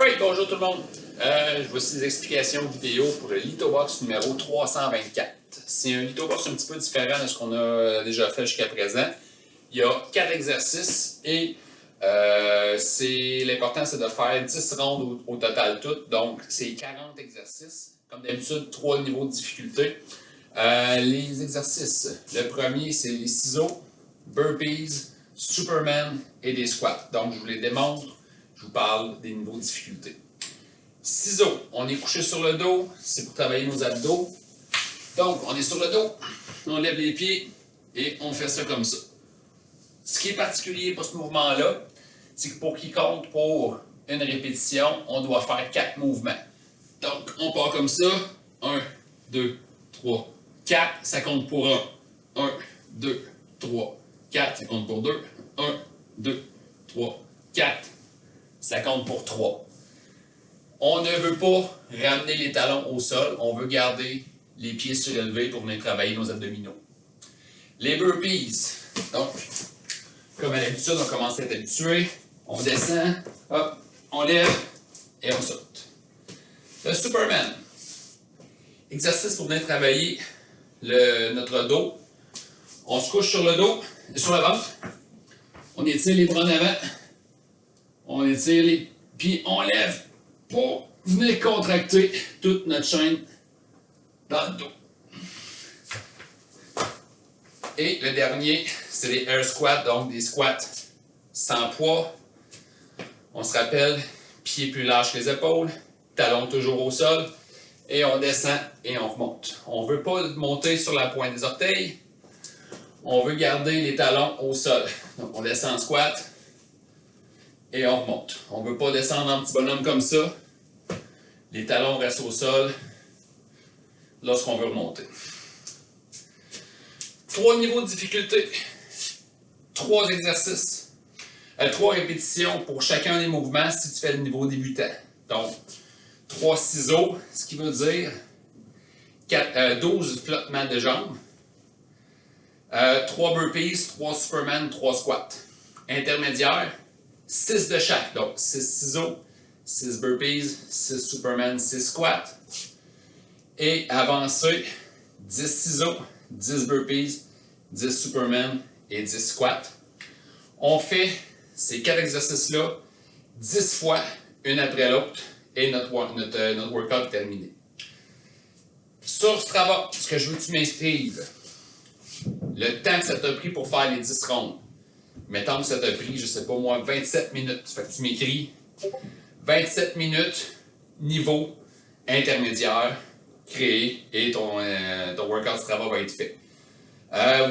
Alright, bonjour tout le monde. Voici des explications vidéo pour le Lithobox numéro 324. C'est un Lithobox un petit peu différent de ce qu'on a déjà fait jusqu'à présent. Il y a 4 exercices et l'important c'est de faire 10 rondes au total toutes. Donc c'est 40 exercices. Comme d'habitude, 3 niveaux de difficulté. Les exercices, le premier c'est les ciseaux, burpees, Superman et des squats. Donc je vous les démontre. Je vous parle des niveaux de difficulté. Ciseaux, on est couché sur le dos, c'est pour travailler nos abdos. Donc, on est sur le dos, on lève les pieds et on fait ça comme ça. Ce qui est particulier pour ce mouvement-là, c'est que pour qu'il compte pour une répétition, on doit faire 4 mouvements. Donc, on part comme ça. 1, 2, 3, 4, ça compte pour 1. 1, 2, 3, 4, ça compte pour 2. 1, 2, 3, 4. Ça compte pour 3. On ne veut pas ramener les talons au sol, on veut garder les pieds surélevés pour venir travailler nos abdominaux. Les burpees, donc, comme à l'habitude, on commence à être habitué, on descend, hop, on lève et on saute. Le Superman, exercice pour venir travailler notre dos. On se couche sur le dos, sur le ventre, on étire les bras en avant. On étire les pieds, on lève pour venir contracter toute notre chaîne dans le dos. Et le dernier, c'est les air squats, donc des squats sans poids. On se rappelle, pieds plus larges que les épaules, talons toujours au sol, et on descend et on remonte. On ne veut pas monter sur la pointe des orteils, on veut garder les talons au sol. Donc on descend en squat. Et on remonte. On ne veut pas descendre en petit bonhomme comme ça. Les talons restent au sol lorsqu'on veut remonter. 3 niveaux de difficulté. 3 exercices. 3 répétitions pour chacun des mouvements si tu fais le niveau débutant. Donc, 3 ciseaux, ce qui veut dire 12 flottements de jambes. 3 burpees, 3 Superman, 3 squats. Intermédiaire. 6 de chaque, donc 6 ciseaux, 6 burpees, 6 Superman, 6 squats. Et avancé, 10 ciseaux, 10 burpees, 10 Superman et 10 squats. On fait ces 4 exercices-là 10 fois, une après l'autre, et notre workout est terminé. Sur Strava, ce que je veux que tu m'inscrives, le temps que ça t'a pris pour faire les 10 rondes. Mettons que ça t'a pris, je sais pas moi, 27 minutes. Fait que tu m'écris 27 minutes, niveau intermédiaire, créé, et ton workout Strava va être fait.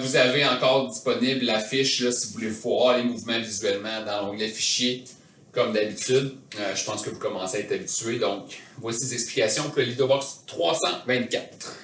Vous avez encore disponible la fiche là, si vous voulez voir les mouvements visuellement dans l'onglet fichier, comme d'habitude. Je pense que vous commencez à être habitué. Donc, voici les explications pour le Lithobox 324.